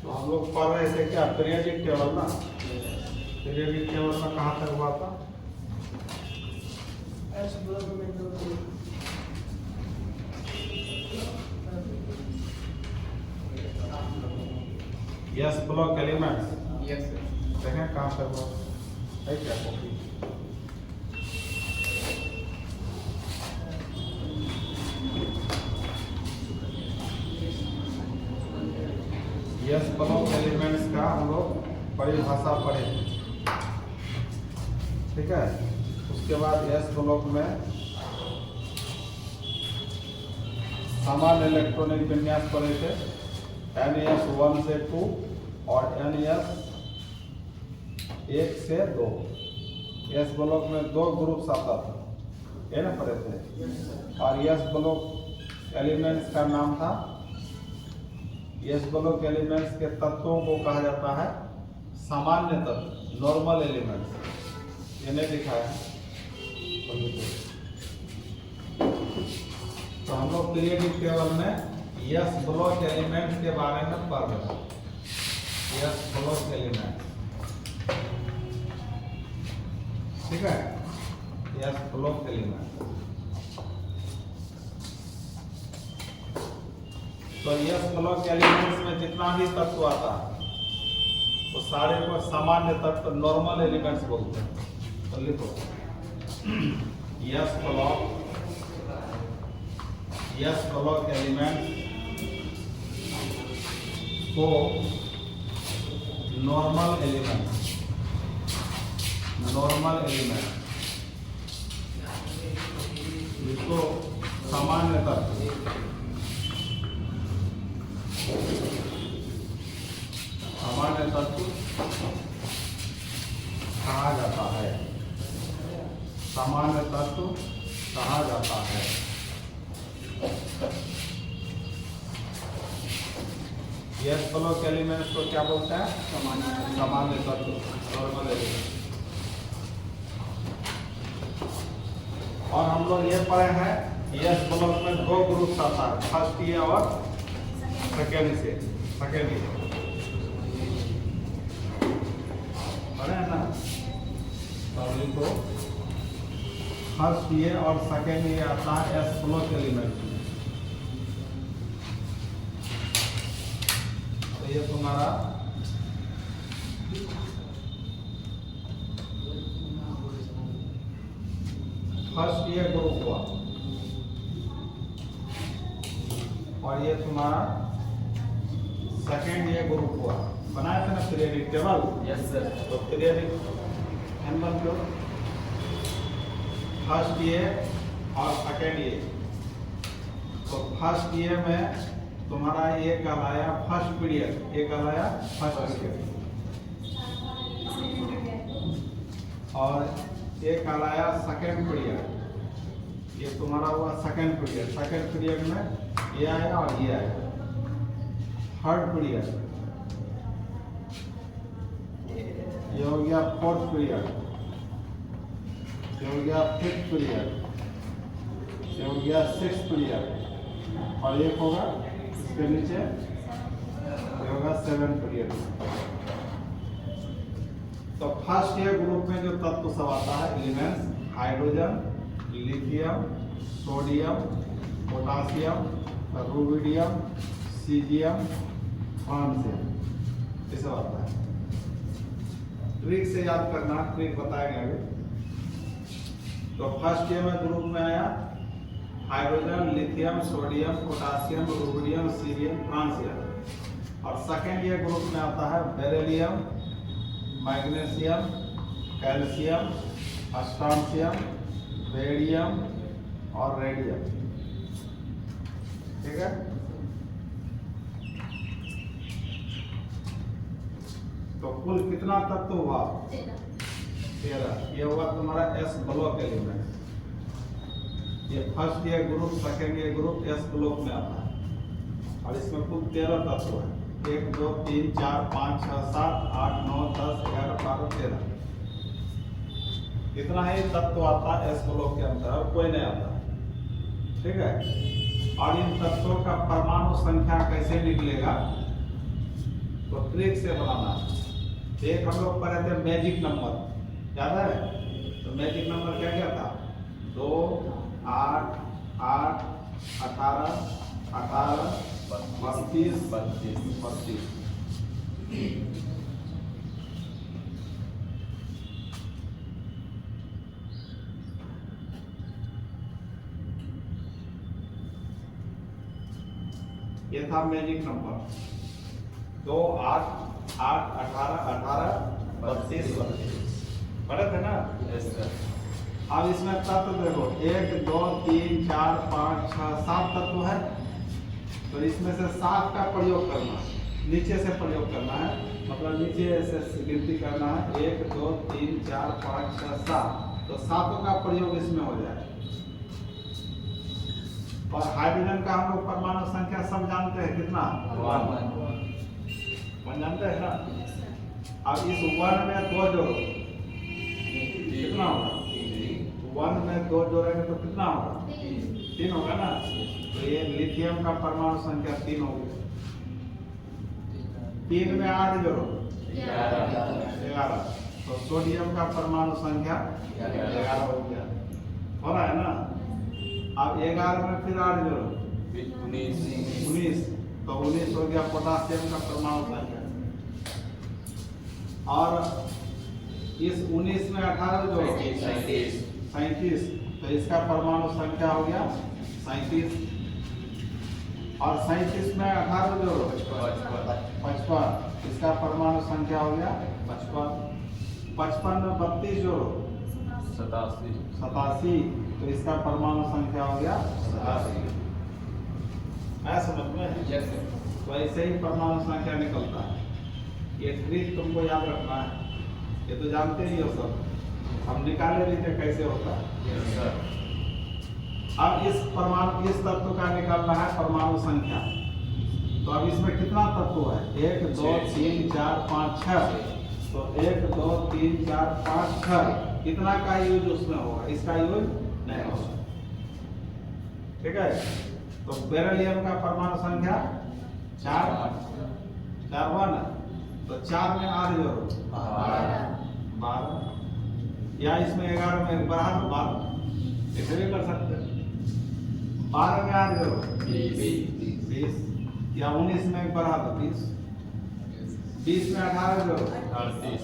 तो हम लोग पढ़ रहे थे क्या पीरियडिक टेबल ना। पीरियडिक टेबल में कहाँ तक हुआ था? Yes block elements. Yes sir. देखें कहाँ तक हुआ है क्या कॉपी? यस ब्लॉक एलिमेंट्स का हम लोग परिभाषा पढ़े, ठीक है। उसके बाद यस ब्लॉक में सामान्य इलेक्ट्रॉनिक विन्यास पढ़े थे, NS1 से 2 और NS 1 से 2। यस ब्लॉक में 2 ग्रुप्स आता था, ये ना पढ़े थे। और यस ब्लॉक एलिमेंट्स का नाम था, यस ब्लॉक एलिमेंट्स के तत्वों को कहा जाता है सामान्य तत्व, नॉर्मल एलिमेंट्स। ये नहीं लिखा है तो हम लोग पीरियडिक टेबल में यस ब्लॉक एलिमेंट्स के बारे में पढ़ रहे हैं। यस ब्लॉक एलिमेंट्स, ठीक है। यस ब्लॉक एलिमेंट्स, तो यस ब्लॉक एलिमेंट्स में जितना भी तत्व आता है वो सारे को सामान्य तत्व, नॉर्मल एलिमेंट्स बोलते हैं। तो लिखो यस ब्लॉक एलिमेंट्स को नॉर्मल एलिमेंट्स, इसको सामान्य तत्व, सामान्य तत्व कहा जाता है, सामान्य तत्व कहा जाता है। यस ब्लॉक एलिमेंट्स को क्या बोलते हैं? सामान्य तत्व, नॉर्मल एलिमेंट। और हम लोग ये पढ़े हैं यस ब्लॉक में 2 ग्रुप्स आता है, फर्स्ट ईयर और सेकेंड ईयर, पढ़े हैं ना। तो को फर्स्ट ईयर और सेकेंड ईयर आता है यस ब्लॉक एलिमेंट। तो ये तुम्हारा फर्स्ट ईयर ग्रुप हुआ और ये तुम्हारा सेकेंड ईयर ग्रुप हुआ। बनाया था ना पीरियडिक टेबल? Yes sir. तो पीरियडिक एनवन को फर्स्ट ईयर और सेकेंड ईयर। तो फर्स्ट ईयर में तुम्हारा ये कहलाया फर्स्ट पीरियड, ये कहलाया फर्स्ट पीरियड, और ये कहलाया सेकेंड पीरियड। ये तुम्हारा हुआ सेकेंड पीरियड। सेकेंड पीरियड में ये आया और ये आया। थर्ड पीरियड ये हो गया फोर्थ पीरियड, ये हो गया फिफ्थ पीरियड, ये हो गया सिक्स्थ पीरियड, और एक होगा इसके नीचे ये होगा सेवेंथ पीरियड। तो फर्स्ट ईयर ग्रुप में जो तत्व सब आता है elements, hydrogen, lithium, sodium, potassium, rubidium, caesium, francium, ये सब आता है। ट्रिक से याद करना, ट्रिक बताएंगे अभी। तो फर्स्ट ईयर में ग्रुप में आया hydrogen, lithium, sodium, potassium, rubidium, cerium, francium. और सेकेंड ईयर ग्रुप में आता है beryllium, magnesium, calcium, strontium, barium और रेडियम, ठीक है। तो कुल कितना तत्व हुआ? 13। ये हुआ तुम्हारा एस ब्लॉक एलिमेंट। ये first year group, second year group S block में आता है और इसमें कुल 13 तत्व है। 1 2 3 4 5 6 7 8 9 10 11 12 13, इतना ही तत्व आता है एस ब्लॉक के अंदर, और कोई नहीं आता, ठीक है। और इन तत्वों का परमाणु संख्या कैसे निकलेगा? तो ट्रिक से बनाना है। एक हम लोग पढ़े थे मैजिक नंबर, याद है? तो मैजिक नंबर क्या क्या था? 2, 8, 8, 18, 18, 32, 32। ये था मैजिक नंबर 2, 8, 8, 18, 18, 32, 32। पढ़े थे ना? अब इसमें तत्व देखो 1, 2, 3, 4, 5, 6, 7 तत्व है। तो इसमें से 7 का प्रयोग करना है, नीचे से प्रयोग करना है, मतलब नीचे से गिनती करना है 1, 2, 3, 4, 5, 6, 7। तो 7 का प्रयोग इसमें हो जाए। और हाइड्रोजन का हम लोग परमाणु संख्या सब जानते हैं कितना? 1 जानते हैं ना? अब इस 1 में 2 जोड़ो, कितना होगा? 1 में 2 जोड़ेंगे तो कितना होगा? 3 होगा ना? तो ये लिथियम का परमाणु संख्या 3 होगी। 3 में 8 जोड़ो, 11। तो सोडियम का परमाणु संख्या 11 हो गया, हो रहा है ना? अब 11 में फिर 8 जोड़ो, 19। तो 19 हो गया पोटासियम का परमाणु संख्या। और इस 19 में 18 जोड़ो, 37। तो इसका परमाणु संख्या हो गया 37। और 37 में 18 जोड़ो, 55। इसका परमाणु संख्या हो गया 55। 55 में 32 जोड़ो, 87। तो इसका परमाणु संख्या हो गया 87। है समझ में? तो ऐसे ही परमाणु संख्या निकलता है। ये ट्रिक तुमको याद रखना है, ये तो जानते ही हो सब, हम निकाले भी थे कैसे होता है। अब इस तत्व का निकालना है परमाणु संख्या। तो अब इसमें कितना तत्व है? 1, 2, 3, 4, 5, 6। तो 1, 2, 3, 4, 5, 6 कितना का यूज उसमें होगा? इसका यूज नहीं होगा, ठीक है? तो बेरिलियम का परमाणु संख्या 4 1। तो 4 में 8 जोड़ो, 12। या इसमें 11 में बढ़ा दो 12, ऐसे भी कर सकते हैं। 12 में 8 जोड़ो, 20। या 19 में बढ़ा दो 30। 20 में 18 जोड़ो, 38।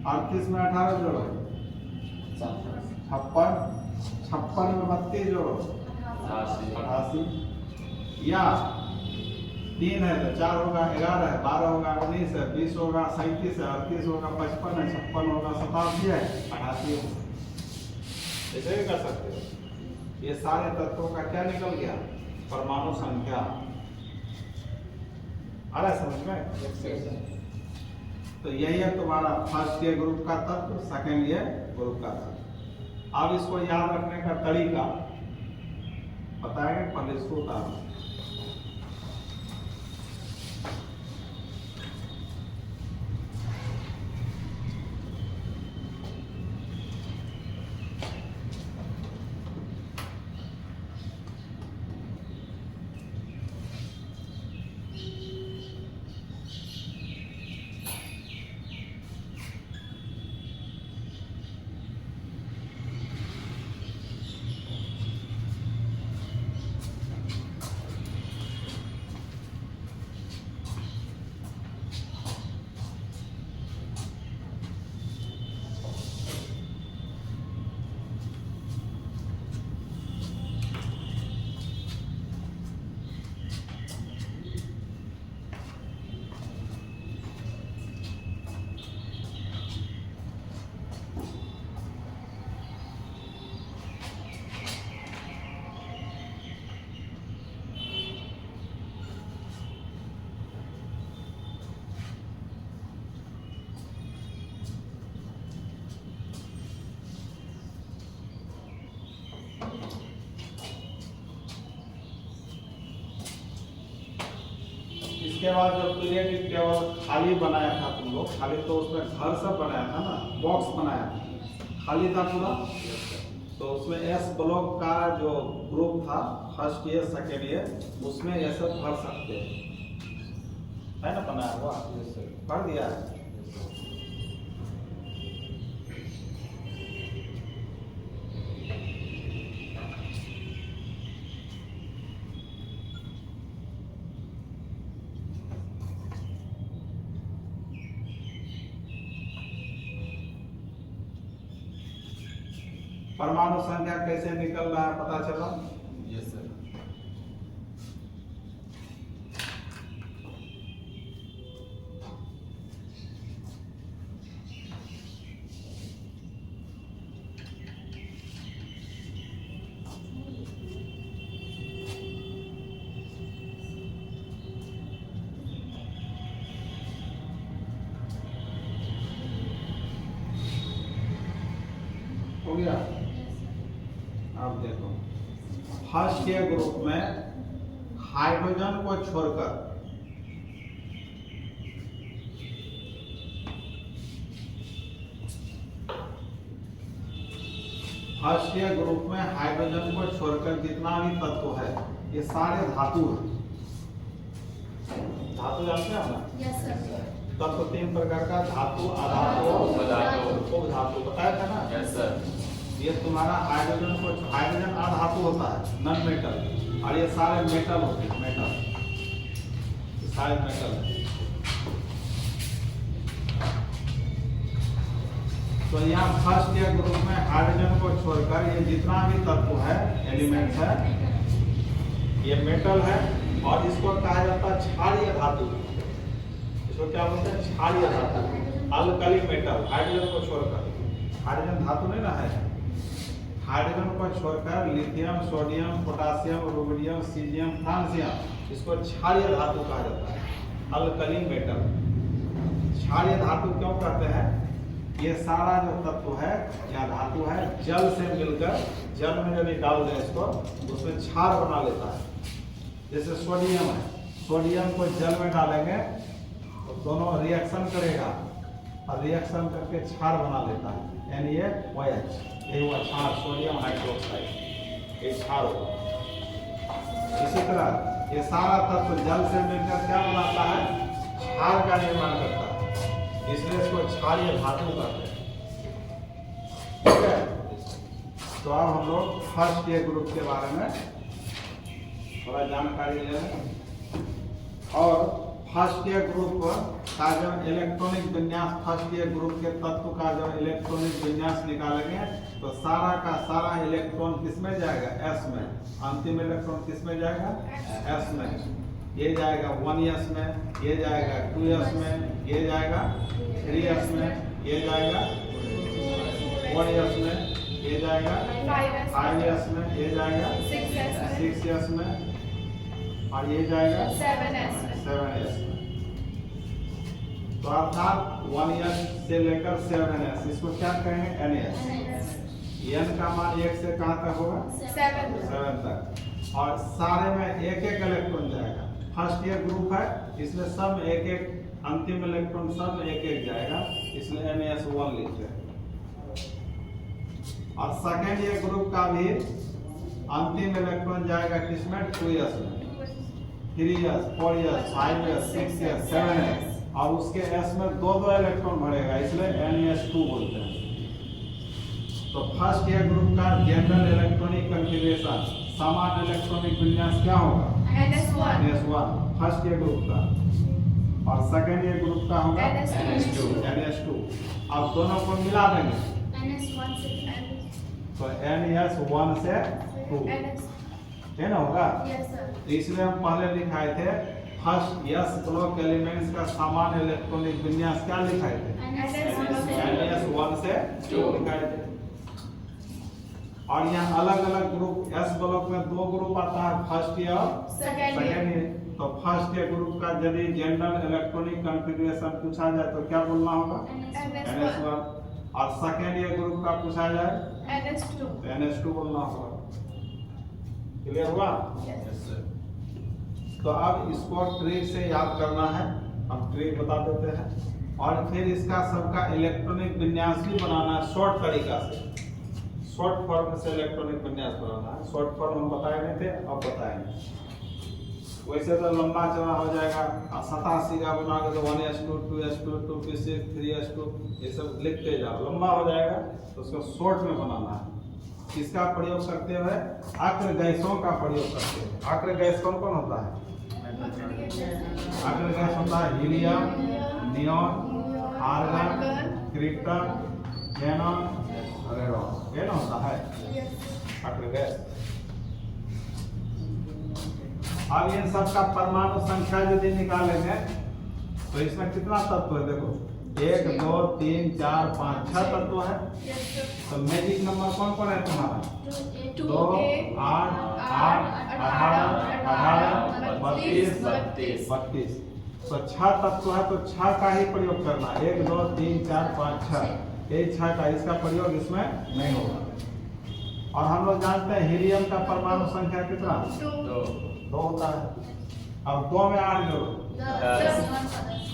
38 में 18 जोड़ो, 56। 56 में 32 जोड़ो, 88। या 3 है तो 4 होगा, 11 है, 12 होगा, 19 है, 20 होगा, 37 है, 38 होगा, 55 है, 56 होगा, 87 है, 88 होगा। ऐसे भी कर सकते हो। ये सारे तत्वों का क्या निकल गया? परमाणु संख्या। आ रहा है समझ में? तो यही है तुम्हारा फर्स्ट ईयर ग्रुप का तत्व, सेकेंड ईयर ग्रुप का तत्व। अब इसको याद रखने का तरीका बताएंगे, पहले इसको उतारो। इसके बाद जो पीरियडिक टेबल खाली बनाया था तुम लोग, खाली तो उसमें घर सब बनाया था ना, बॉक्स बनाया था, खाली था पूरा। तो उसमें एस ब्लॉक का जो ग्रुप था फर्स्ट ईयर सेकेंड ईयर, उसमें ये सब भर सकते हैं। है ना बनाया हुआ, पढ़ दिया है। परमाणु संख्या कैसे निकल रहा है पता चला? Yes sir. हो गया? अब देखो फर्स्ट के ग्रुप में हाइड्रोजन को छोड़कर फर्स्ट के ग्रुप में हाइड्रोजन को छोड़कर जितना भी तत्व है ये सारे धातु हैं। धातु जानते हैं ना? Yes sir. तत्व 3 प्रकार का, धातु, अधातु, उपधातु, बताया था ना? Yes sir. ये तुम्हारा हाइड्रोजन अधातु होता है, नॉन मेटल, और ये सारे मेटल होते हैं, मेटल, ये सारे मेटल है। तो यहाँ फर्स्ट के ग्रुप में हाइड्रोजन को छोड़कर ये जितना भी तत्व है, एलिमेंट है, ये मेटल है, और इसको कहा जाता है क्षारीय धातु। इसको क्या बोलते हैं? क्षारीय धातु, अल्कली मेटल। हाइड्रोजन को छोड़कर, हाइड्रोजन धातु नहीं ना है, हाइड्रोजन को छोड़कर lithium, sodium, potassium, rubidium, caesium, francium, इसको क्षारीय धातु कहा जाता है, अल्कली मेटल। क्षारीय धातु क्यों कहते हैं? ये सारा जो तत्व है या धातु है, जल से मिलकर, जल में जब डाल दें इसको, उसमें क्षार बना लेता है। जैसे सोडियम है, सोडियम को जल में डालेंगे तो दोनों रिएक्शन करेगा, और रिएक्शन करके क्षार बना लेता है, NaOH। ये हुआ क्षार, सोडियम हाइड्रोक्साइड, ये क्षार होगा। इसी तरह ये सारा तत्व जल से मिलकर क्या बनाता है? क्षार का निर्माण करता है, इसलिए इसको क्षारीय धातु कहते हैं। ठीक है? तो अब हम लोग फर्स्ट के ग्रुप के बारे में थोड़ा जानकारी ले लें। और फर्स्ट के ग्रुप का जब इलेक्ट्रॉनिक विन्यास, फर्स्ट के ग्रुप के तत्व का जब इलेक्ट्रॉनिक विन्यास निकालेंगे तो सारा का सारा इलेक्ट्रॉन किस में जाएगा? S में। अंतिम इलेक्ट्रॉन किस में जाएगा? S में। ये जाएगा 1s में, ये जाएगा 2s में, ये जाएगा 3s में, ये जाएगा 4s में, ये जाएगा 5s में, ये जाएगा 6s में, और ये जाएगा 7s में। तो अर्थात 1s से लेकर 7s, इसको क्या कहेंगे? NS। n का मान 1 से कहाँ तक होगा? 7 तक, और सारे में एक एक इलेक्ट्रॉन जाएगा। फर्स्ट ईयर ग्रुप है, इसमें सब एक एक, अंतिम इलेक्ट्रॉन सब एक एक जाएगा, इसलिए NS1 लिखते हैं। और सेकेंड ईयर ग्रुप का भी अंतिम इलेक्ट्रॉन जाएगा किसमें? 2s में, 3s, 4s, 5s, 6s, 7s, और उसके s में दो इलेक्ट्रॉन भरेगा, इसलिए NS2 बोलते हैं। तो फर्स्ट ईयर ग्रुप का जनरल इलेक्ट्रॉनिक कॉन्फ़िगरेशन, समान इलेक्ट्रॉनिक विन्यास क्या होगा? NS1 फर्स्ट ईयर ग्रुप का, और सेकेंड ईयर ग्रुप का होगा NS2। अब दोनों को मिला देंगे तो NS1 से 2 है ना होगा। इसलिए हम पहले लिखाए थे फर्स्ट S ब्लॉक एलिमेंट्स का समान इलेक्ट्रॉनिक विन्यास क्या लिखाए थे? NS1 से 2 लिखाए थे। और यहाँ अलग अलग ग्रुप, S ब्लॉक में 2 ग्रुप आता है, फर्स्ट ईयर और सेकेंड ईयर। तो फर्स्ट ईयर ग्रुप का यदि जनरल इलेक्ट्रॉनिक कॉन्फ़िगरेशन पूछा जाए तो क्या बोलना होगा? NS1। और सेकेंड ईयर ग्रुप का पूछा जाए NS2 बोलना होगा। क्लियर हुआ? Yes sir. तो अब इसको ट्रिक से याद करना है, हम ट्रिक बता देते हैं, और फिर इसका सबका इलेक्ट्रॉनिक विन्यास भी बनाना है शॉर्ट तरीका से, शॉर्ट फॉर्म से इलेक्ट्रॉनिक विन्यास बनाना है। शॉर्ट फॉर्म हम बताए नहीं थे, अब बताएंगे। वैसे तो लंबा चौड़ा हो जाएगा। 87 का बनाओगे तो 1s2 2s2 2p6 3s2 ये सब लिखते जाओ, लंबा हो जाएगा। तो उसको शॉर्ट में बनाना है। किसका प्रयोग करते हुए? अक्र गैसों का प्रयोग करते हुए। अक्र गैस कौन कौन होता है? अक्र गैस होता है helium, neon, argon, krypton, xenon, radon. ये ना होता है अक्र गैस। अब इन सब का परमाणु संख्या यदि निकालेंगे तो इसमें कितना तत्व है? देखो 1 2 3 4 5 6 तत्व है। तो मैजिक नंबर कौन कौन है तुम्हारा? 2 8 8 18 18 32 32। तो 6 तत्व है तो 6 का ही प्रयोग करना। 1 2 3 4 5 6 ये 6 का, इसका प्रयोग इसमें नहीं होगा। और हम लोग जानते हैं हीलियम का परमाणु संख्या कितना? 2 होता है। अब 2 में 8 जोड़ो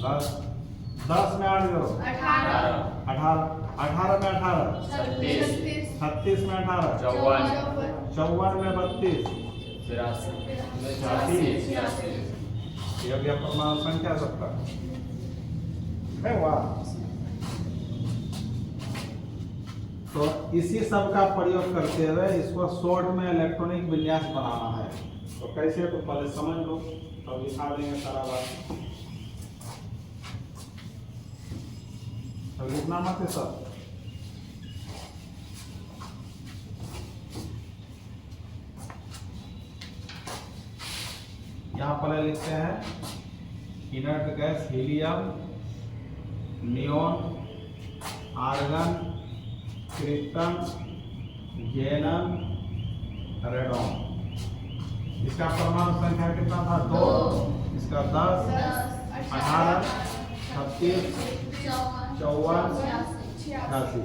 10, 10 में 8 जोड़ो 18, 18 में 18 36, 36 में 18 54, 54 में 32 86। ये हो गया परमाणु संख्या सबका है। वाह। तो इसी सब का प्रयोग करते हुए इसको शॉर्ट में इलेक्ट्रॉनिक विन्यास बनाना है। तो कैसे? तो पहले समझ लो, तब लिखा देंगे सारा बात। तो लिखना मत है सब। यहाँ पहले लिखते हैं inert gas helium, neon, argon, krypton, xenon, radon. इसका परमाणु संख्या कितना था? 2। इसका 10 18 36 54 86।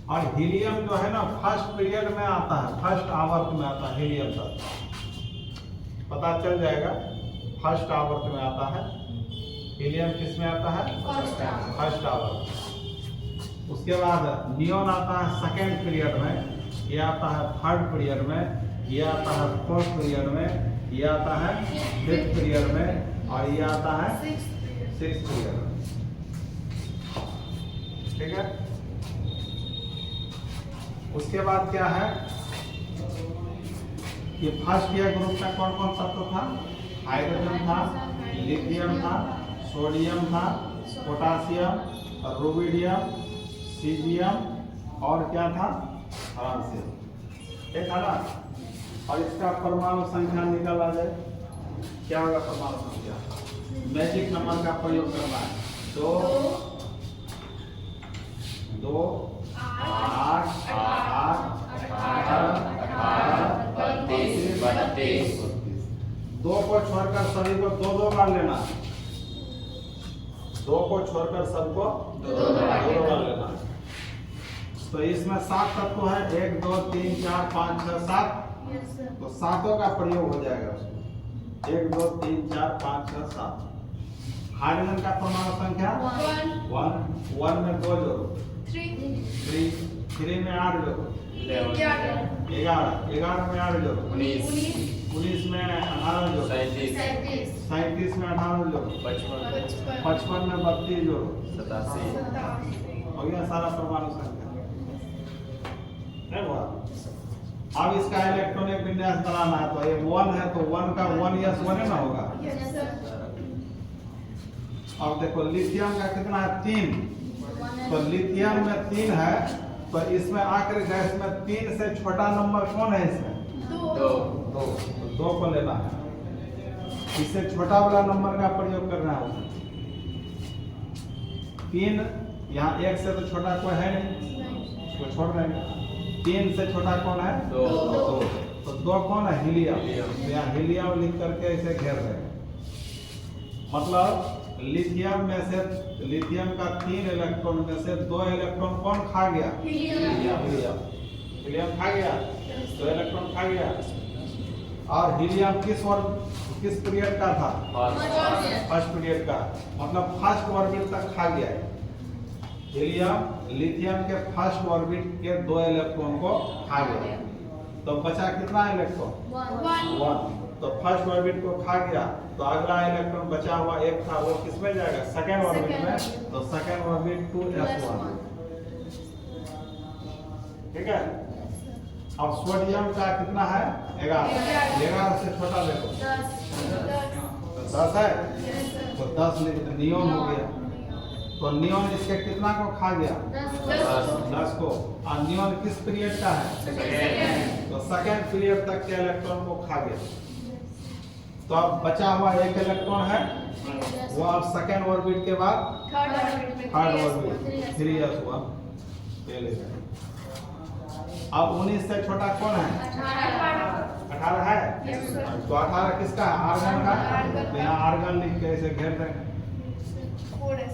और हीलियम जो है ना फर्स्ट पीरियड में आता है, फर्स्ट आवर्त में आता है हीलियम तक। पता चल जाएगा फर्स्ट आवर्त में आता है हीलियम। किस में आता है? फर्स्ट आवर्त। उसके बाद नियॉन आता है सेकेंड पीरियड में, ये आता है थर्ड पीरियड में, ये आता है फोर्थ पीरियड में, ये आता है फिफ्थ पीरियड में, और ये आता है सिक्स्थ पीरियड में। ठीक है। उसके बाद क्या है कि फर्स्ट ईयर ग्रुप में कौन कौन तत्व था? हाइड्रोजन था, लिथियम था, सोडियम था, पोटासियम, रुबिडियम, सीजियम और क्या था? फ्रांसियम। ये था ना। और इसका परमाणु संख्या निकल आ जाए, क्या होगा परमाणु संख्या? मैजिक नंबर का प्रयोग करना है। 2 2 8 8 18 32। 2 को छोड़कर सभी को 2 बार लेना। 2 को छोड़कर सबको 2 बार लेना। तो इसमें 7 तत्व है। 1 2 3 4 5 6 7। तो 7 का प्रयोग हो जाएगा उसमें। 1 2 3 4 5 6 7। हाइड्रोजन का परमाणु संख्या 1 1 में 2 जोड़ो 3 में 8 जोड़ो 11 11 में 8 जोड़ो 19 में 18 जोड़ो 37 में 18 जोड़ो 55 में 32 जोड़ो 87। हो गया सारा परमाणु संख्या है। अब इसका इलेक्ट्रॉनिक विन्यास बनाना है। तो ये 1 है तो 1 का 1s 1 है ना होगा। अब देखो लिथियम का कितना है? 3। तो लिथियम में 3 है तो इसमें आखिर गैस में 3 से छोटा नंबर कौन है? इसमें 2। तो 2 को लेना है। इससे छोटा वाला नंबर का प्रयोग करना है। 3 यहाँ 1 से तो छोटा कोई है नहीं, उसको छोड़ देंगे। 3 से छोटा कौन है? 2। तो 2 कौन है? हीलियम। तो यहाँ हीलियम लिख करके इसे घेर देंगे। मतलब लिथियम में से, लिथियम का 3 इलेक्ट्रॉन में से 2 इलेक्ट्रॉन कौन खा गया? हीलियम खा गया, 2 इलेक्ट्रॉन खा गया। और हीलियम किस पीरियड का था? फर्स्ट पीरियड का। मतलब फर्स्ट ऑर्बिट तक खा गया है। हीलियम लिथियम के फर्स्ट ऑर्बिट के 2 इलेक्ट्रॉन को खा गया। तो बचा कितना इलेक्ट्रॉन? 1। तो फर्स्ट ऑर्बिट को खा गया, तो अगला इलेक्ट्रॉन बचा हुआ एक था वो किसमें जाएगा, सेकेंड ऑर्बिट में। तो सेकेंड ऑर्बिट 2s1, ठीक है। अब सोडियम का कितना है, 11, 11 से छोटा देखो 10 है, तो 10 लिख दो। नियोन हो गया, तो नियोन इसके कितना को खा गया, 10 को। और नियोन किस पीरियड का है, तो सेकेंड पीरियड तक के इलेक्ट्रॉन को खा गया। तो अब बचा हुआ एक इलेक्ट्रॉन है, वो अब सेकेंड ऑर्बिट के बाद थर्ड ऑर्बिट 3s1 ले लेगा। अब 19 से छोटा कौन है, 18 है, तो 18 किसका है, आर्गन का। तो यहाँ आर्गन लिख के इसे घेर देंगे,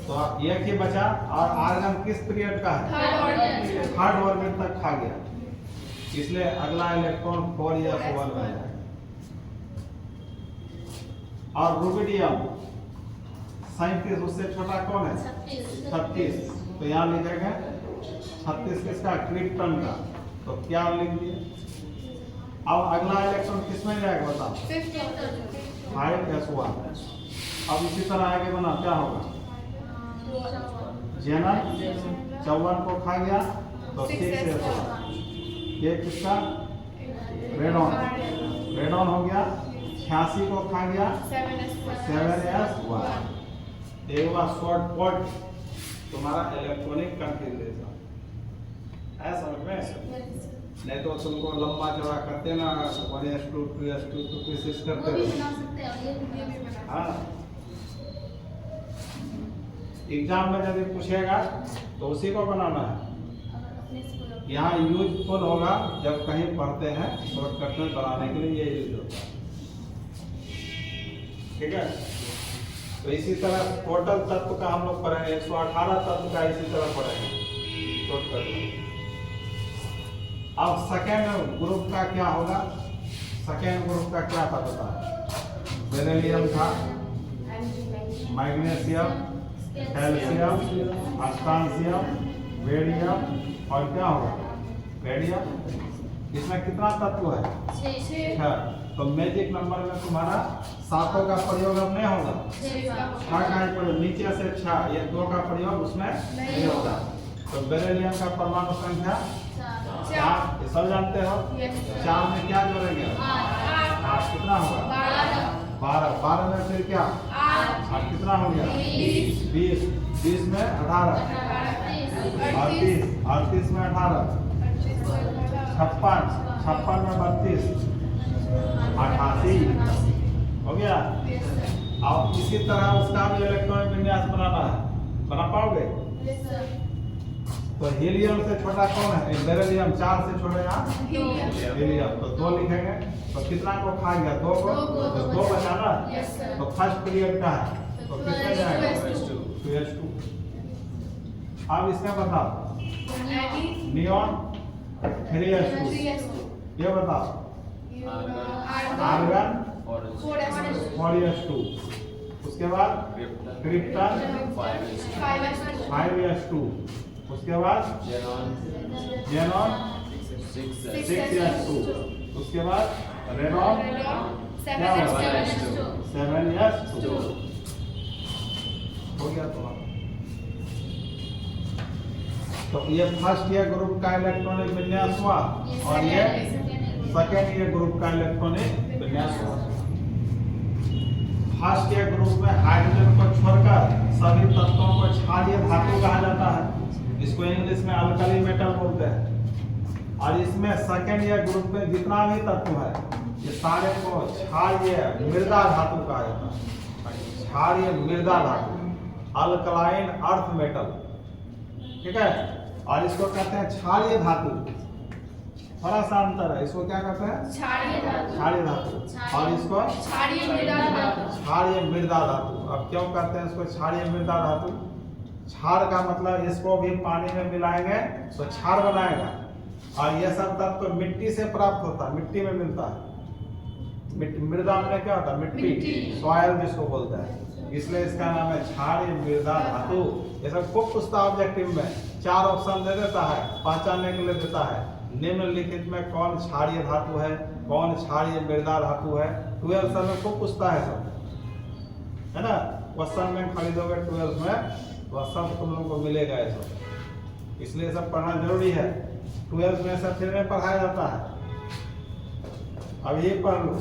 तो एक ही बचा। और आर्गन किस पीरियड का है, थर्ड ऑर्बिट तक खा गया, इसलिए अगला इलेक्ट्रॉन 4s1 में है। और रुबिडियम 37, उससे छोटा कौन है, 36, तो यहाँ लिखेंगे 36 किसका, क्रिप्टन का। तो क्या लिख दिए। अब अगला इलेक्ट्रॉन किसमें जाएगा बताओ, 5s1। अब इसी तरह आगे बना क्या होगा, जेनन 54 को खा गया, तो 6s1। ये किसका, रेडॉन, रेडॉन हो गया। 86 को खा गया, 7s1। एक बार शॉर्ट पॉट तुम्हारा इलेक्ट्रॉनिक कॉन्फ़िगरेशन है, समझ में। नहीं तो तुमको लंबा चौड़ा करते ना, 1s2 2s2 तो पीसेस करते हो। हाँ, एग्जाम में यदि पूछेगा तो उसी को बनाना है। यहाँ यूजफुल होगा जब कहीं पढ़ते हैं, शॉर्टकट में बनाने के लिए ये यूज होता है, ठीक है। तो इसी तरह टोटल तत्व का हम लोग पढ़ेंगे, 118 तत्व का इसी तरह पढ़ेंगे शॉर्टकट में। अब सेकेंड ग्रुप का क्या होगा, सेकेंड ग्रुप का क्या था पता है, बेरिलियम था, मैग्नीशियम, कैल्शियम, स्ट्रांसियम, बेरियम और क्या होगा, रेडियम। इसमें कितना तत्व है, 6। तो मैजिक नंबर में तुम्हारा 7 का प्रयोग अब नहीं होगा, 6 का ही प्रयोग, नीचे से 6, ये 2 का प्रयोग उसमें नहीं होगा। तो बेरिलियम का परमाणु संख्या 4, ये सब जानते हो। 4 में क्या जोड़ेंगे, 8, कितना होगा, 12, 12 में फिर क्या, 8 कितना हो गया, 20, 20 में 18, 38, 38 में 18, 56, 56 में 32, 88 हो गया। अब इसी तरह उसका भी इलेक्ट्रॉनिक विन्यास बनाना है, बना पाओगे। तो हीलियम से छोटा कौन है, बेरिलियम। 4 से छोटे यहाँ हीलियम, तो 2 लिखेंगे। तो कितना को खा गया, 2 को, तो 2 बचा ना। तो फर्स्ट पीरियड का है, तो कितना जाएगा, 2s2। अब इसमें बताओ, नियॉन 3s2, ये बताओ, आर्गन 4s2, उसके बाद क्रिप्टन 5s2, उसके बाद जेनॉन 6s2, उसके बाद रेडॉन 7s2 हो गया तुम्हारा। तो ये फर्स्ट ईयर ग्रुप का इलेक्ट्रॉनिक विन्यास हुआ, और ये सेकेंड ईयर ग्रुप का इलेक्ट्रॉनिक विन्यास हुआ। फर्स्ट ईयर ग्रुप में हाइड्रोजन को छोड़कर सभी तत्वों को क्षारीय धातु कहा जाता है, इसको इंग्लिश में अल्कली मेटल बोलते हैं। और इसमें सेकेंड ईयर ग्रुप में जितना भी तत्व है, ये सारे को क्षारीय मृदा धातु कहा जाता है, क्षारीय मृदा धातु, अल्कलाइन अर्थ मेटल, ठीक है। और इसको कहते हैं क्षारीय धातु, थोड़ा सा अंतर है, इसको क्या कहते हैं, क्षारीय धातु, और इसको क्षारीय मृदा धातु। अब क्यों कहते हैं इसको क्षारीय मृदा धातु, क्षार का मतलब इसको भी पानी में मिलाएंगे तो क्षार बनाएगा, और ये सब तत्व मिट्टी से प्राप्त होता है, मिट्टी में मिलता है। मृदा में क्या होता है, मिट्टी, सॉइल जिसको बोलते हैं, इसलिए इसका नाम है क्षारीय मृदा धातु। ये सब खूब पूछता ऑब्जेक्टिव में, 4 ऑप्शन दे देता है, पहचानने के लिए देता है, निम्नलिखित में कौन क्षारीय धातु है, कौन क्षारीय मृदा धातु है? 12th सर में खूब पूछता है सब, है ना। क्वेश्चन में खरीदोगे 12th में तो सब तुम लोगों को मिलेगा ये सब, इसलिए सब पढ़ना जरूरी है। 12th में सब फिर में पढ़ाया जाता है। अब ये पढ़ लो,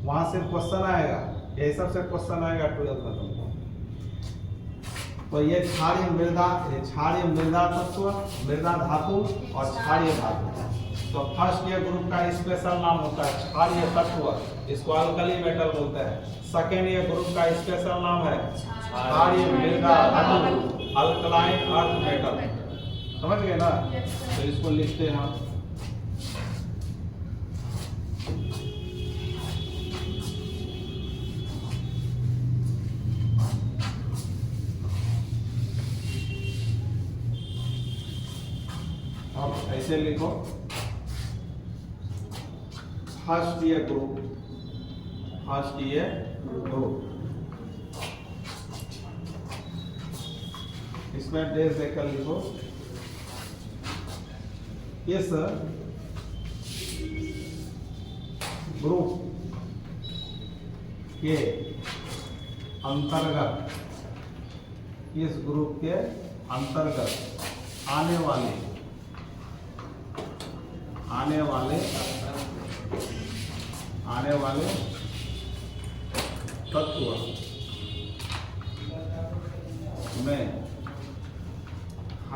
वहां से क्वेश्चन आएगा, यही सबसे क्वेश्चन आएगा 12th में तुमको। तो ये क्षारीय मृदा तत्व, मृदा धातु और क्षारीय धातु। तो फर्स्ट ईयर ग्रुप का स्पेशल नाम होता है क्षारीय तत्व, इसको अल्कली मेटल बोलते हैं। सेकेंड ईयर ग्रुप का स्पेशल नाम है क्षारीय मृदा धातु, अल्कलाइन अर्थ मेटल। समझ गए ना? तो इसको लिखते हैं हम। अब ऐसे लिखो, first year group, first year group, इसमें डेज देकर लिखो। इस ग्रुप के अंतर्गत, इस ग्रुप के अंतर्गत आने वाले तत्व में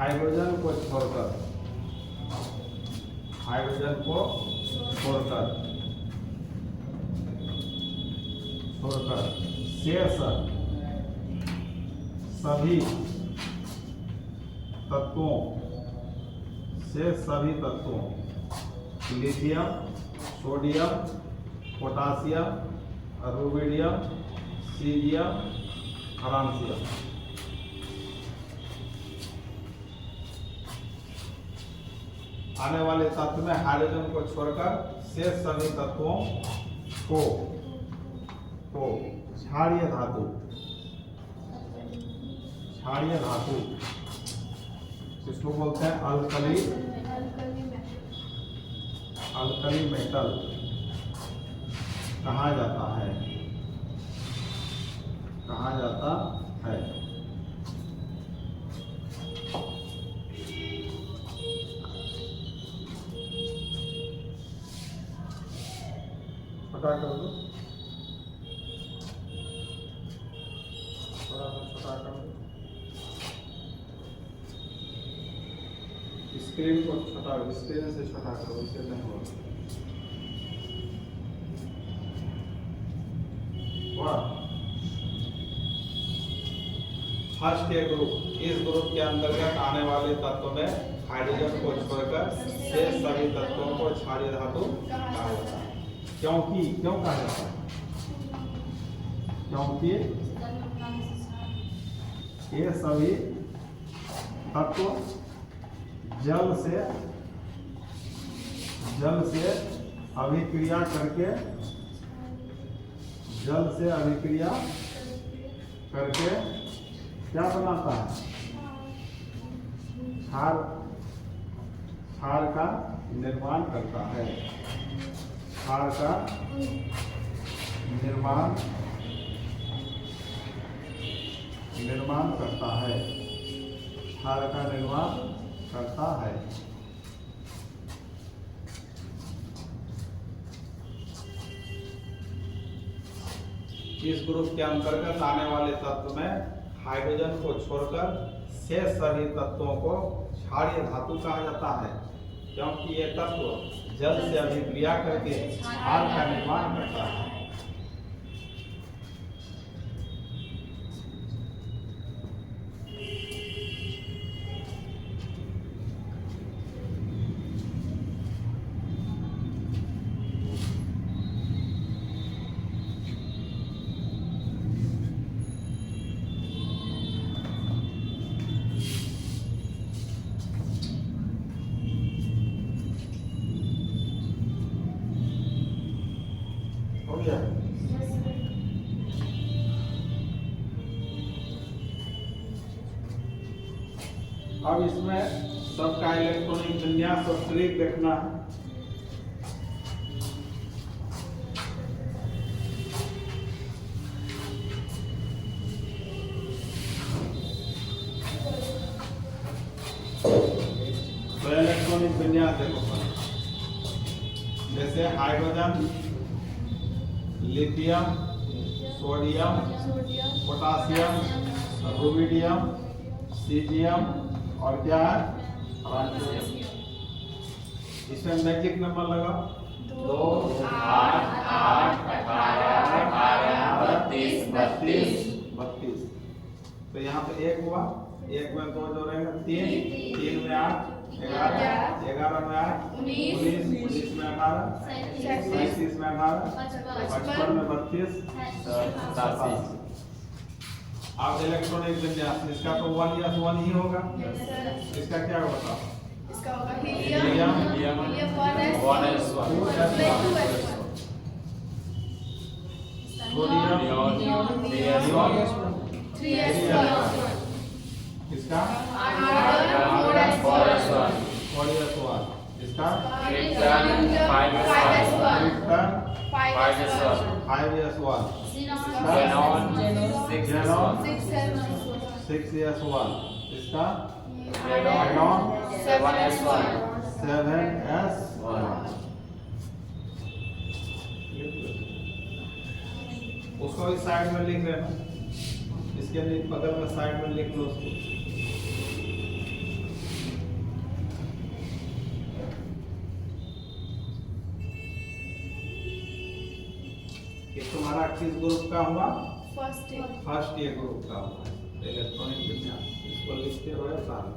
हाइड्रोजन को छोड़कर शेष सभी तत्वों lithium, sodium, potassium, rubidium, caesium, francium, आने वाले तत्व में हाइड्रोजन को छोड़कर शेष सभी तत्वों को क्षारीय धातु इसको बोलते हैं अल्कली मेटल कहा जाता है। छोटा कर दो, थोड़ा सा छोटा कर दो, स्क्रीन को छोटा, स्क्रीन से छोटा करो, इससे नहीं होगा। फर्स्ट ईयर ग्रुप, इस ग्रुप के अंतर्गत आने वाले तत्व में हाइड्रोजन को छोड़कर शेष सभी तत्वों को क्षारीय धातु कहा जाता है। क्यों कहा जाता है? क्योंकि ये सभी तत्व जल से अभिक्रिया करके क्या बनाता है? क्षार का निर्माण करता है। क्षार का निर्माण करता है। क्षार का निर्माण करता है। इस ग्रुप के अंतर्गत आने वाले तत्व में हाइड्रोजन को छोड़कर शेष सभी तत्वों को क्षारीय धातु कहा जाता है, क्योंकि ये तत्व जल से अभिक्रिया करके क्षार का निर्माण करता है। अब इसमें सबका इलेक्ट्रॉनिक विन्यास और ट्रिक देखना है। एलिमेंट देखो, जैसे hydrogen, lithium, sodium, potassium, rubidium, caesium और क्या है फ्रांसियम। इसमें मैजिक नंबर लगा 2, 8, 8, 18, 32। तो यहाँ पे 1 हुआ, 1 में 2 जोड़ेंगे 3, 3 में 8, 11, 11 में 8, 19, 19 में 18, 37 में 18, 55 में 32, 87। आप इलेक्ट्रॉनिक विन्यास, इसका तो 1s1 ही होगा। इसका क्या होगा? इसका होगा हीलियम 1s1, सोडियम 3s1, इसका आर्गन 4s1, इसका krypton 5s1, 5s1, xenon 6s1, इसका radon 7s1, 7s1। उसको इस साइड में लिख लेना, इसके लिए बगल में साइड में लिख लो उसको। ये तुम्हारा किस ग्रुप का हुआ? फर्स्ट ईयर ग्रुप का हुआ इलेक्ट्रॉनिक विज्ञान। इसको लिखते हो सारा।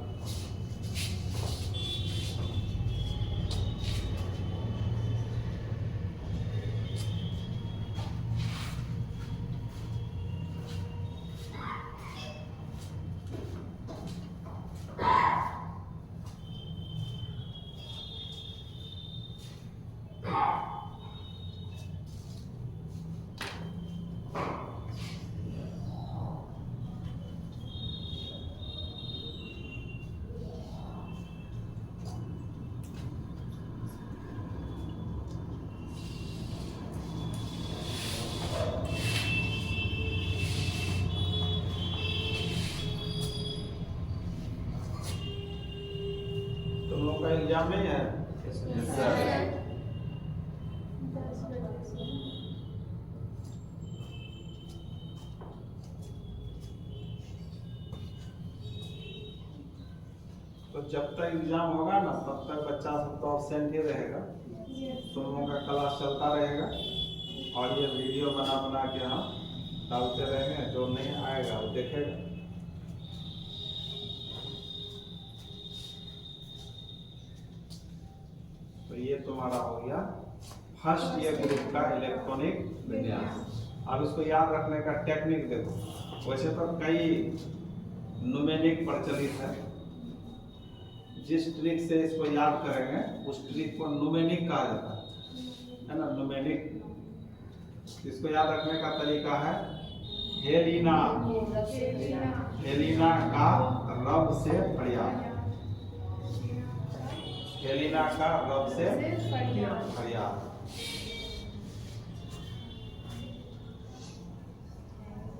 तुम लोग का एग्जाम नहीं है? तो जब तक एग्जाम होगा ना तब तक बच्चा सब तो absent ही रहेगा। तुम लोगों का क्लास चलता रहेगा और ये वीडियो बना बना के हम डालते रहेंगे। जो नहीं आएगा वो देखेगा। तो ये तुम्हारा हो गया फर्स्ट ईयर ग्रुप का इलेक्ट्रॉनिक विज्ञान। अब इसको याद रखने का टेक्निक देखो। वैसे तो कई न्यूमेरिक प्रचलित है, जिस ट्रिक से इसको याद करेंगे उस ट्रिक को न्यूमेरिक कहा जाता है ना। न्यूमेरिक इसको याद रखने का तरीका है हेलिना, हेलिना का रब से फरियाद, हेलिना का रब से फरियाद।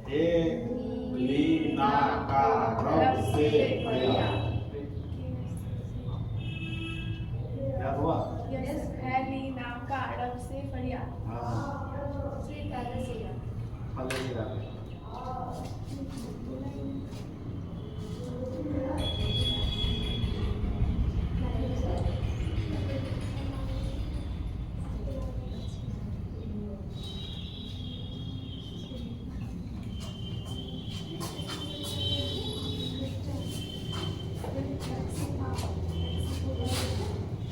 हेलिना का रब से फरियाद। याद हुआ? हेलिना का रब से फरियाद। हाँ,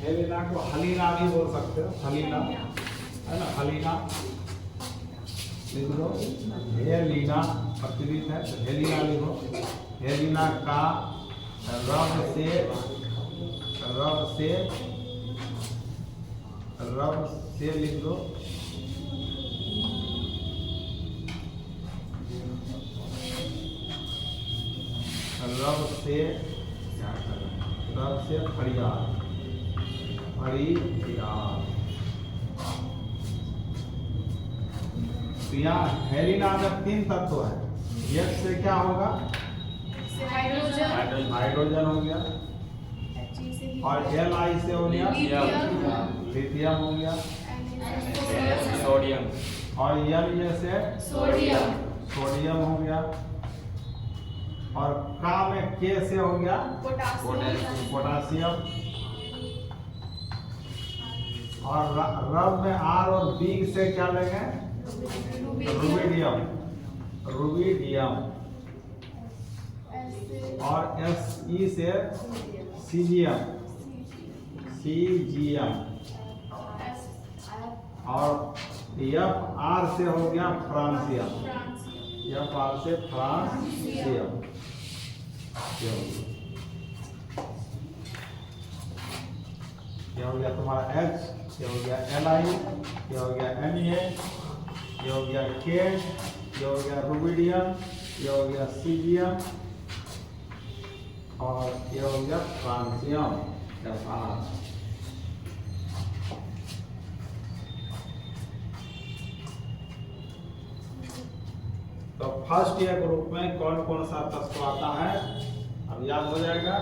हेलिना को हलीना भी बोल सकते हो, हलीना है ना। हलीना लिख लो, हेलिना प्रचलित है तो हेलिना लिखो। हेलिना का रब से लिख दो। रब से फरियाद, फरियाद। तो यहाँ हेलिना में 3 तत्व है। एक से क्या होगा? हाइड्रोजन हाइड्रोजन हो गया, L से और Li से हो गया लिथियम हो गया, सोडियम, और Na से सोडियम, सोडियम हो गया, और K में K से हो गया पोटासियम, और रब में R और B से क्या लेंगे रुबिडियम, और Se से सीजियम, और Fr से हो गया फ्रांसियम, Fr से फ्रांसियम। ये हो गया तुम्हारा H, ये हो गया Li, ये हो गया Na, ये हो गया K, ये हो गया रुबिडियम, ये हो गया सीजियम, और ये हो गया फ्रांसियम Fr। तो फर्स्ट ईयर ग्रुप में कौन कौन सा तत्व आता है अब याद हो जाएगा।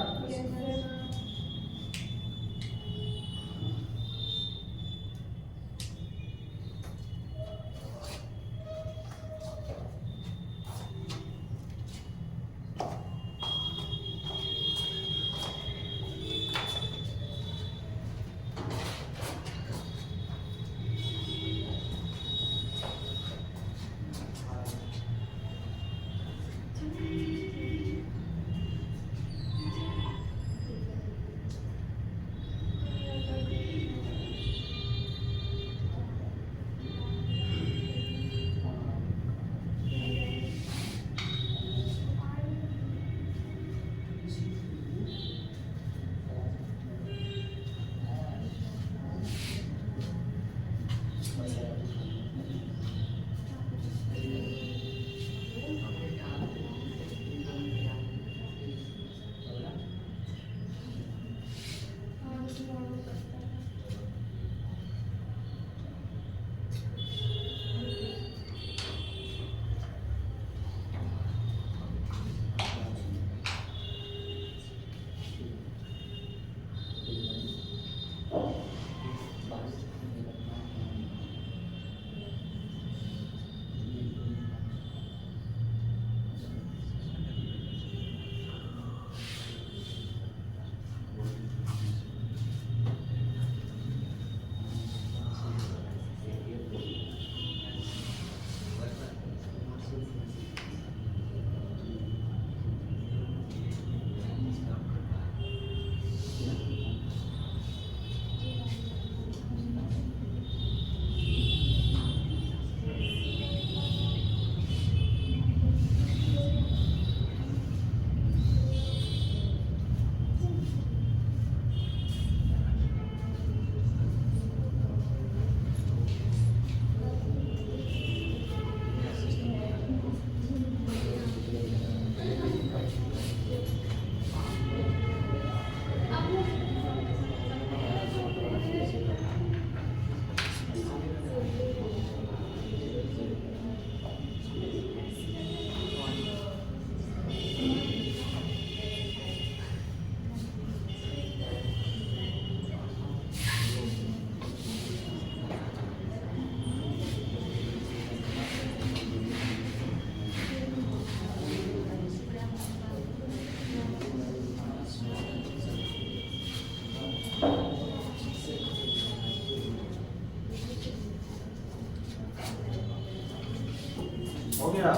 हो गया।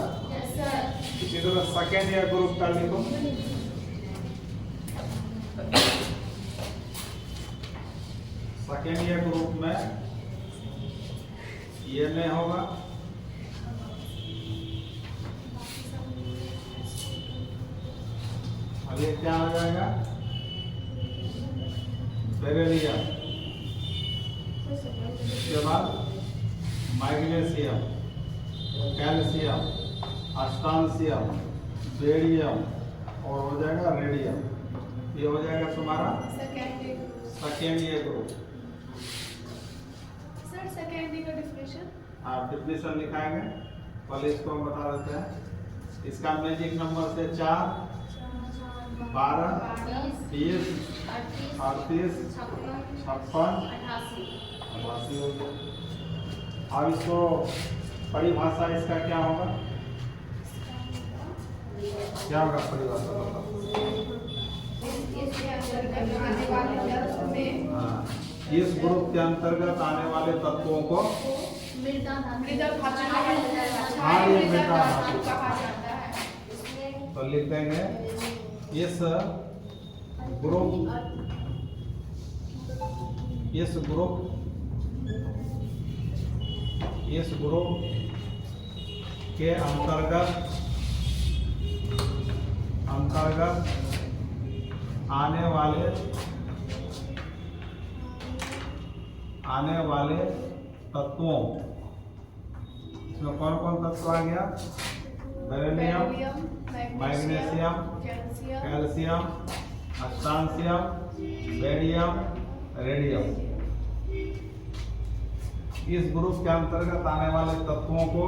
इसी तरह सेकेंड ईयर ग्रुप का लिखो। सेकेंड ईयर ग्रुप में ये नहीं होगा, अब ये क्या हो जाएगा, बेरिलियम, उसके बाद मैग्नीशियम, कैल्शियम, अस्टांशियम, बेरियम और हो जाएगा रेडियम। ये हो जाएगा तुम्हारा second year group. Sir second year का डिफिनेशन आप डिफिनेशन लिखाएंगे, पहले इसको हम बता देते हैं। इसका मैजिक नंबर से 4 12, 30, 38, 38, 56, 88 हो गया। अब इसको परिभाषा इसका क्या होगा? क्या होगा परिभाषा बताओ? इसके अंतर्गत आने वाले तत्व में हाँ, इस ग्रुप के अंतर्गत आने वाले तत्वों को मृदा धातु हाँ, ये मृदा धातु कहा जाता है। तो लिख देंगे इस ग्रुप के अंतर्गत आने वाले तत्वों, इसमें कौन कौन तत्व आ गया? Beryllium, magnesium, calcium, स्ट्रांशियम, barium, radium. इस ग्रुप के अंतर्गत आने वाले तत्वों को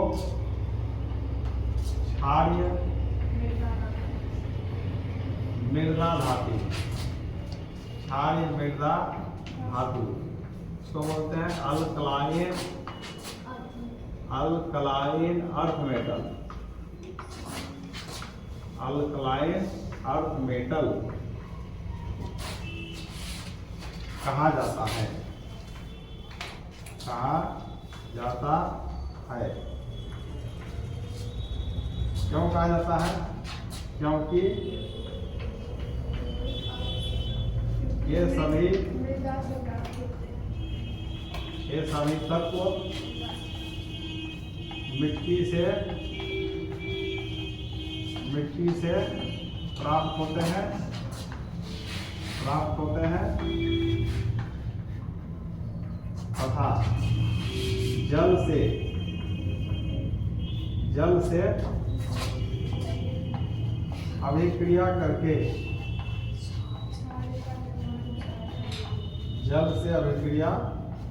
क्षारीय मृदा धातु, क्षारीय मृदा धातु इसको बोलते हैं alkaline earth metal, alkaline earth metal कहा जाता है, क्यों कहा जाता है? क्योंकि ये सभी तत्व मिट्टी से प्राप्त होते हैं तथा जल से अभिक्रिया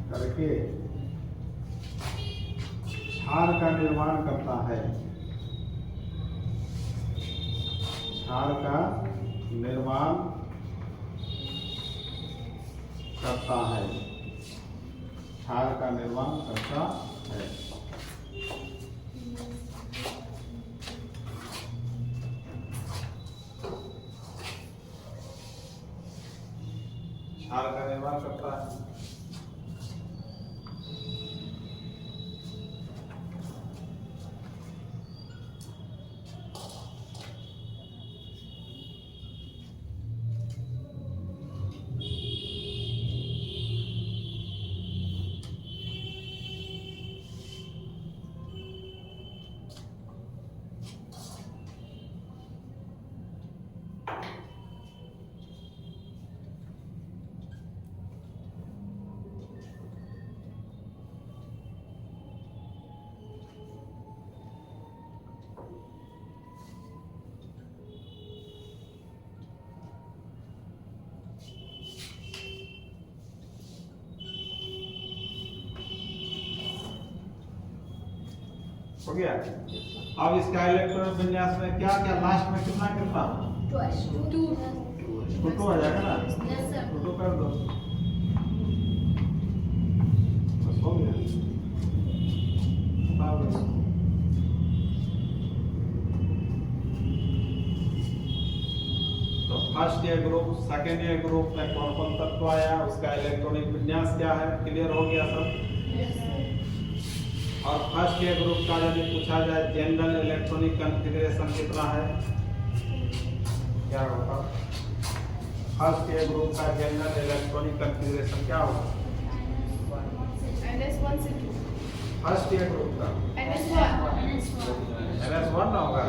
करके क्षार का निर्माण करता है, क्षार का निर्माण करता है। क्षार का निर्माण करता है। हो गया। अब इसका इलेक्ट्रॉन विन्यास में क्या क्या लास्ट में कितना 2 आ जाएगा ना? 2 कर दो, बस हो गया। तो first year group, second year group में कौन कौन तत्व आया, उसका इलेक्ट्रॉनिक विन्यास क्या है, क्लियर हो गया सब? और फर्स्ट ईयर ग्रुप का यदि पूछा जाए जनरल इलेक्ट्रॉनिक कॉन्फ़िगरेशन कितना है, क्या होगा? फर्स्ट ईयर ग्रुप का जनरल इलेक्ट्रॉनिक कॉन्फ़िगरेशन क्या होगा? NS1 से 2। फर्स्ट ईयर ग्रुप का NS1 ना होगा?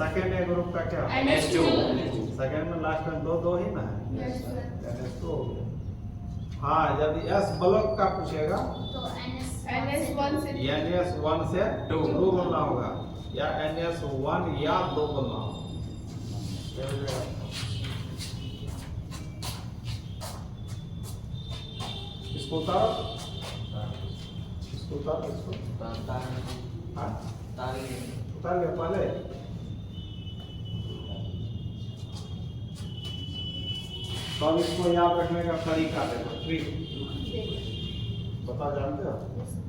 सेकेंड ईयर ग्रुप का क्या? NS2। सेकेंड में लास्ट में दो ही ना है, NS2 हो गया। हाँ, यदि S ब्लॉक का पूछेगा तो NS1 से NS1 से 2 बोलना होगा, या NS1 या 2 बोलना होगा। इसको उतारो, इसको हाँ उतार लिया पहले। तो अब इसको याद रखने का तरीका देखो, ट्रिक बता, जानते हो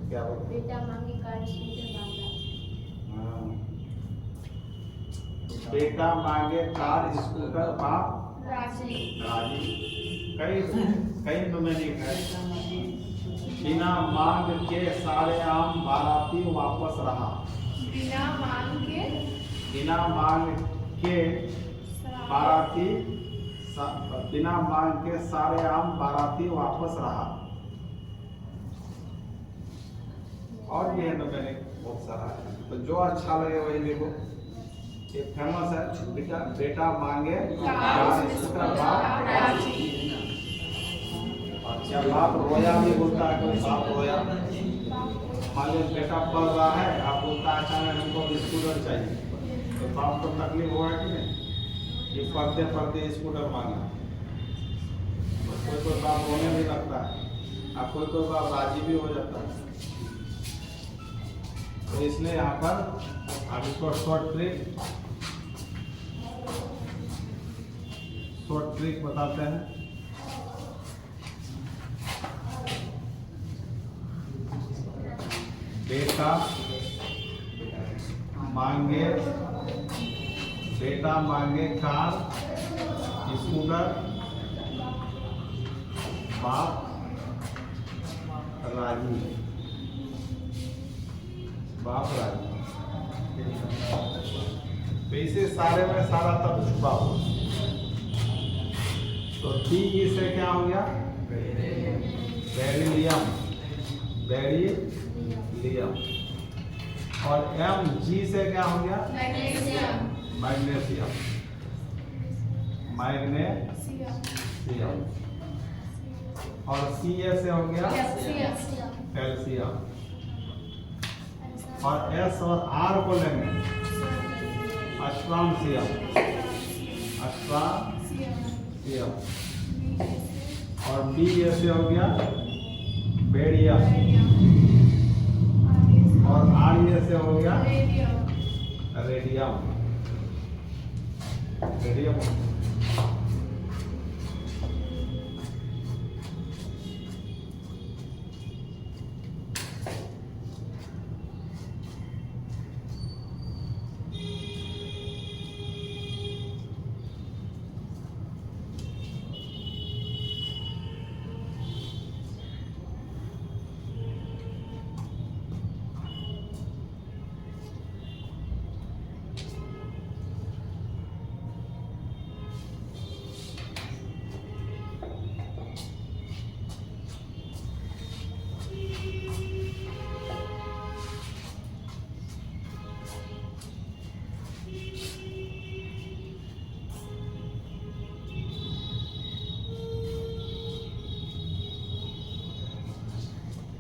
क्या बोलते हैं? बेटा मांगे कार स्कूटर बांधा। हाँ। बेटा मांगे कार स्कूटर बाप राजी। राजी। कई कई मीनिंग है। बिना मांग के सारे आम बाराती वापस रहा। बिना मांग के बिना मांग के बाराती बिना मांग के सारे आम बाराती वापस रहा। और भी है मैंने बहुत सारा है, तो जो अच्छा लगे वही लिखो। ये फेमस है, बेटा बेटा मांगे कार स्कूटर बाप राजी। या बाप रोया भी बोलता है, कोई बाप रोया। मान लो बेटा पढ़ रहा है, आप बोलता है अचानक हमको स्कूटर चाहिए, तो बाप को तकलीफ होगा कि नहीं? ये पढ़ते पढ़ते स्कूटर मांगा। कोई कोई बाप रोने भी लगता है, और कोई कोई बाप राजी भी हो जाता है। तो इसलिए यहाँ पर आप इसको शॉर्ट ट्रिक बताते हैं। बेटा मांगे कार स्कूटर बाप राजी। बाप राजी। तो इसे सारे में सारा तब छुपा हुआ। तो डी से क्या हो गया? बेरिलियम। बेरिलियम। और एम जी से क्या हो गया? मैग्नीशियम। मैग्नीशियम। मैग्नीशियम। और सी से हो गया? कैल्शियम। और एस और आर को लेंगे अस्ट्रांसियम। अस्ट्रांसियम। और बी से हो गया बेरियम। और आर से हो गया रेडियम। रेडियम।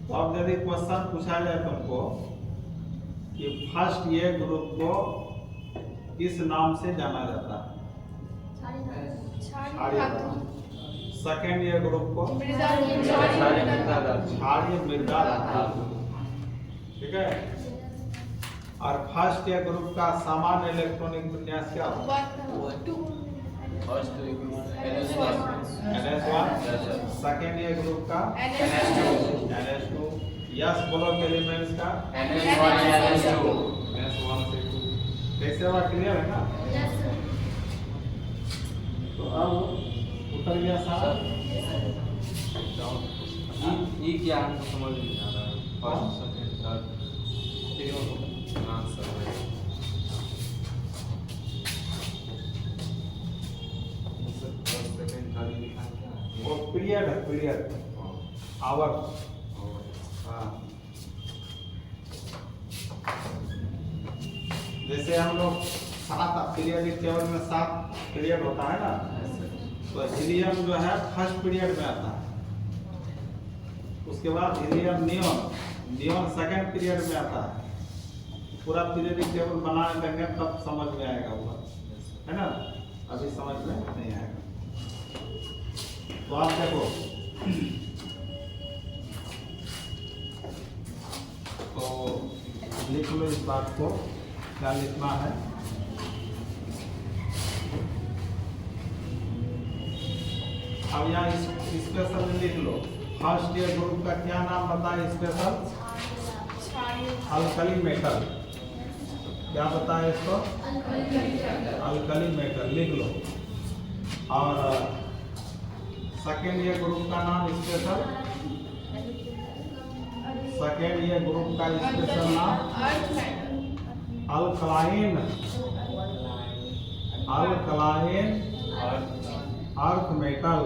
तो अब यदि क्वेश्चन पूछा जाए तुमको कि फर्स्ट ये ग्रुप को किस नाम से जाना जाता है? सेकेंड ये ग्रुप को क्षारीय मृदा धातु। ठीक है। और फर्स्ट ये ग्रुप का सामान्य इलेक्ट्रॉनिक विन्यास क्या होगा? NH1। सेकेंड ये ग्रुप का NH2। यस बोलो एलिमेंट्स का NH1 से 2। कैसे हुआ? क्लियर है ना? तो अब उतर गया सारा। ये क्या हमको समझ नहीं आ रहा है। फर्स्ट सेकंड थर्ड तीनों आंसर है। वो पीरियड है, पीरियड आवर। हाँ, जैसे हम लोग 7 पीरियडिक टेबल में 7 पीरियड होता है ना, तो हीलियम जो है फर्स्ट पीरियड में आता है। उसके बाद हीलियम नियॉन सेकंड पीरियड में आता है। पूरा पीरियडिक टेबल बनाने लगेंगे तब समझ में आएगा वो, है ना? अभी समझ में नहीं आएगा। तो आप देखो, तो लिख लो इस बात को, क्या लिखना है? अब यहाँ स्पेशल लिख लो। फर्स्ट ईयर ग्रुप का क्या नाम बताए? Special alkali metal. क्या बताए इसको? अल्कली मेटल लिख लो। और सेकेंड ईयर ग्रुप का नाम स्पेशल, सेकेंड ईयर ग्रुप का स्पेशल नाम अल्कलाइन, अल्कलाइन अर्थ मेटल।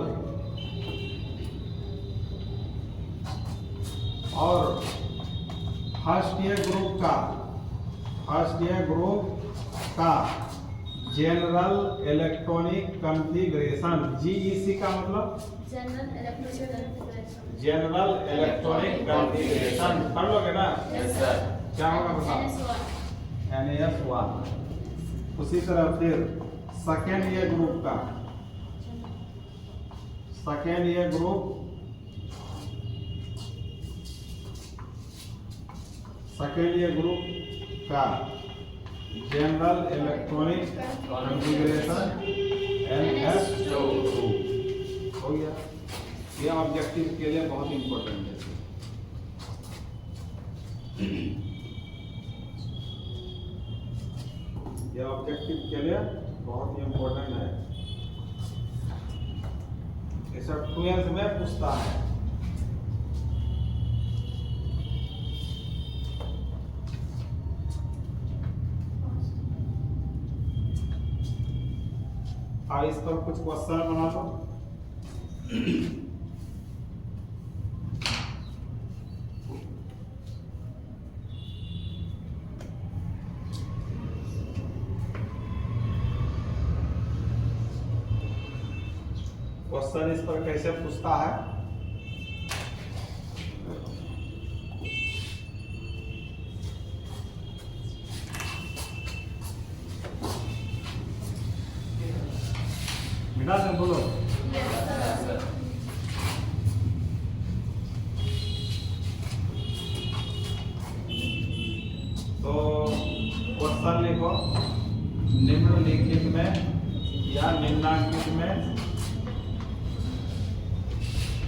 और फर्स्ट ईयर ग्रुप का, फर्स्ट ईयर ग्रुप का जनरल इलेक्ट्रॉनिक कॉन्फ़िगरेशन, जीईसी का मतलब जनरल इलेक्ट्रॉनिक कॉन्फ़िगरेशन। पढ़ लोगे ना? Yes sir. क्या होगा बताओ? NS1। उसी तरह फिर सेकेंड ईयर ग्रुप का, second year group, second year group का जनरल इलेक्ट्रॉनिक कॉन्फ़िगरेशन NS2 हो गया। ये ऑब्जेक्टिव के लिए बहुत इंपॉर्टेंट है। ये ऑब्जेक्टिव के लिए बहुत ही इंपॉर्टेंट है। ये सब 12th में पूछता है। और इस पर कुछ क्वेश्चन बना दो। क्वेश्चन इस पर कैसे पूछता है? मिटा से बोलो। तो क्वेश्चन लिखो। निम्नलिखित में या निम्नांकित में,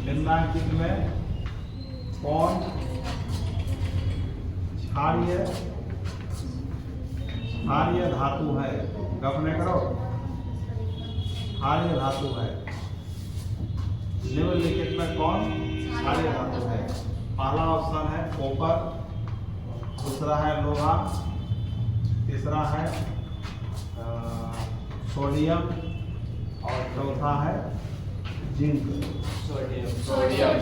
निम्नांकित में कौन क्षारीय धातु है? गपने करो। क्षारीय धातु है। निम्नलिखित में कौन क्षारीय धातु है? पहला ऑप्शन है कॉपर, दूसरा है लोहा, तीसरा है सोडियम और चौथा है जिंक। सोडियम।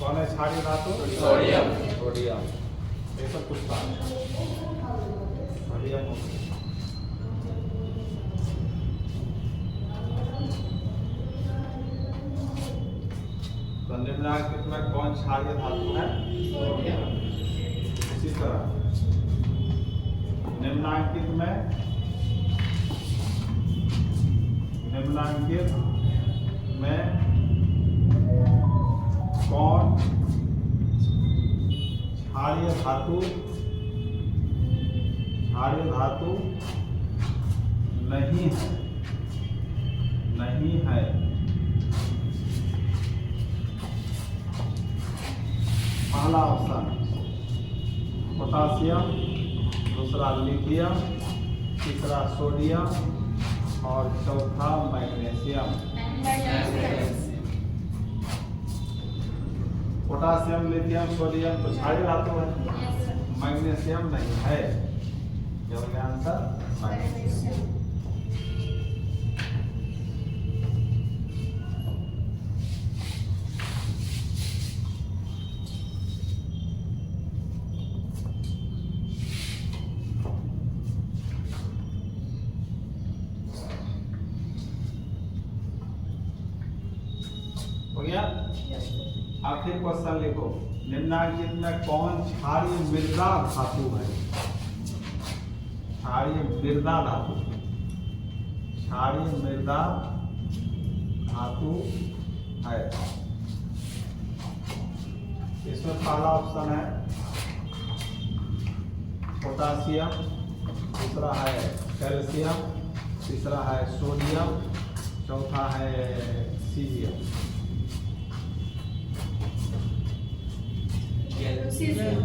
कौन है क्षारीय धातु? सोडियम। सोडियम। ये सब पूछता है। सोडियम हो गया। तो निम्नलिखित में कौन क्षारीय धातु है? इसी तरह निम्नांकित में, निम्नांकित में कौन क्षारीय धातु, क्षारीय धातु नहीं है, नहीं है? पहला ऑप्शन पोटासियम, दूसरा लिथियम, तीसरा सोडियम और चौथा मैग्नीशियम। पोटासियम, लिथियम, सोडियम तो क्षारीय धातु है, मैग्नीशियम नहीं है। क्या हो गया आंसर? मैग्नीशियम। हो गया? आखिर क्वेश्चन लिखो। निम्नांकित में कौन क्षारीय मृदा धातु है? क्षारीय मृदा धातु, क्षारीय मृदा धातु है। इसमें पहला ऑप्शन है पोटासियम, दूसरा है कैल्शियम, तीसरा है सोडियम, चौथा है caesium Cesium.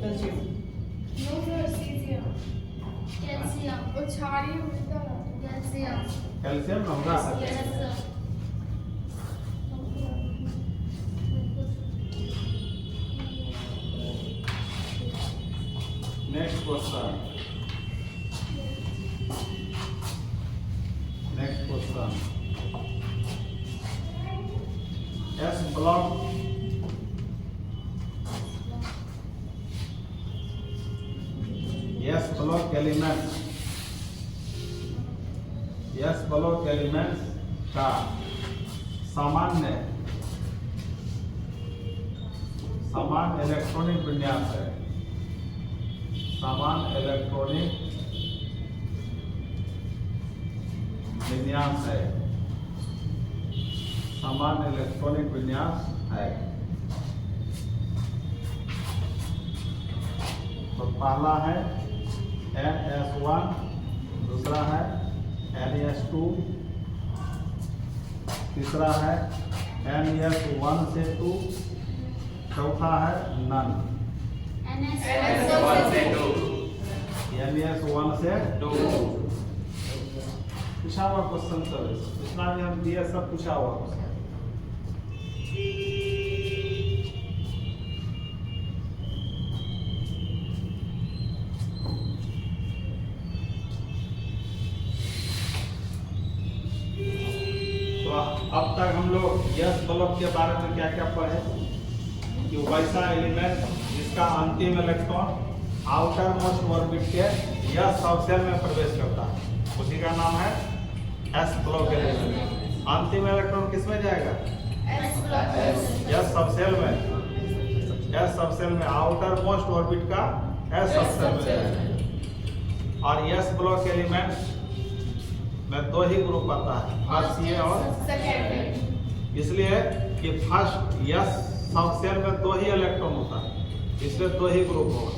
Calcium. No sir, cesium. Calcium. वो क्षारीय मृदा है। Calcium. कैल्शियम ना होगा Yes, sir. Next question S block elements का सामान्य इलेक्ट्रॉनिक विन्यास है। समान इलेक्ट्रॉनिक विन्यास है। समान इलेक्ट्रॉनिक विन्यास है। तो पहला है NS1, दूसरा है NS2, तीसरा है NS1 से 2, चौथा है नन। NS1 से 2. NS1 से 2. पूछा हुआ क्वेश्चन सब जितना भी हम दिए सब पूछा हुआ क्वेश्चन। तो अब तक हम लोग यस ब्लॉक के बारे में क्या क्या पढ़े कि वैसा एलिमेंट जिसका अंतिम इलेक्ट्रॉन आउटर मोस्ट ऑर्बिट के यस सबसेल में प्रवेश करता है, उसी का नाम है एस ब्लॉक एलिमेंट। अंतिम इलेक्ट्रॉन किस में जाएगा? यस सबसेल में आउटर मोस्ट ऑर्बिट का एस सबसेल में जाएगा। और यस ब्लॉक एलिमेंट में दो ही ग्रुप आता है, फर्स्ट ये और सेकेंड। इसलिए कि फर्स्ट यस सबसेल में दो ही इलेक्ट्रॉन होता है, इसलिए दो ही ग्रुप होगा।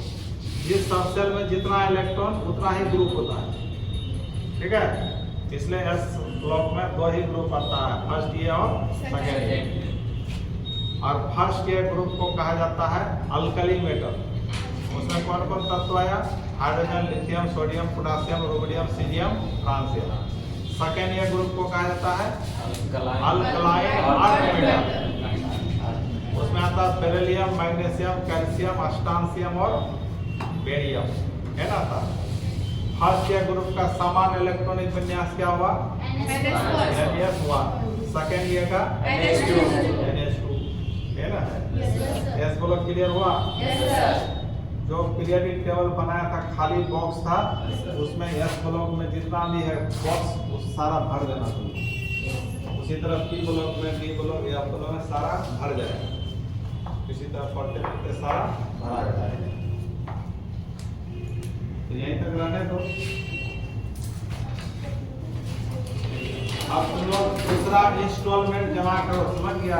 जिस सबसेल में जितना इलेक्ट्रॉन उतना ही ग्रुप होता है, ठीक है। इसलिए एस ब्लॉक में दो ही ग्रुप आता है, फर्स्ट ये और सेकेंड। और फर्स्ट ये ग्रुप को कहा जाता है अल्कली मेटल। उसमें कौन कौन तत्व आया? Hydrogen, lithium, sodium, potassium, rubidium, caesium, francium. Second ये ग्रुप को कहा जाता है अल्कलाइन अर्थ मेटल। उसमें आता है बेरिलियम, मैग्नीशियम, कैल्शियम, अस्टांशियम और बेरियम, है ना था। फर्स्ट ये ग्रुप का समान इलेक्ट्रॉनिक विन्यास क्या हुआ? NS1। सेकेंड ये का NS2, है ना। एस ब्लॉक क्लियर हुआ? जो पीरियोडिक टेबल बनाया था, खाली बॉक्स था, उसमें एस ब्लॉक में जितना भी है बॉक्स उस सारा भर देना तुम्हें। उसी तरह पी ब्लॉक में, डी ब्लॉक, एफ ब्लॉक में सारा भर जाएगा। इसी तरह पढ़ते पढ़ते सारा भरा जाएगा। तो यहीं तक रहने दो। अब तुम लोग दूसरा इंस्टॉलमेंट जमा करो, समझ गया?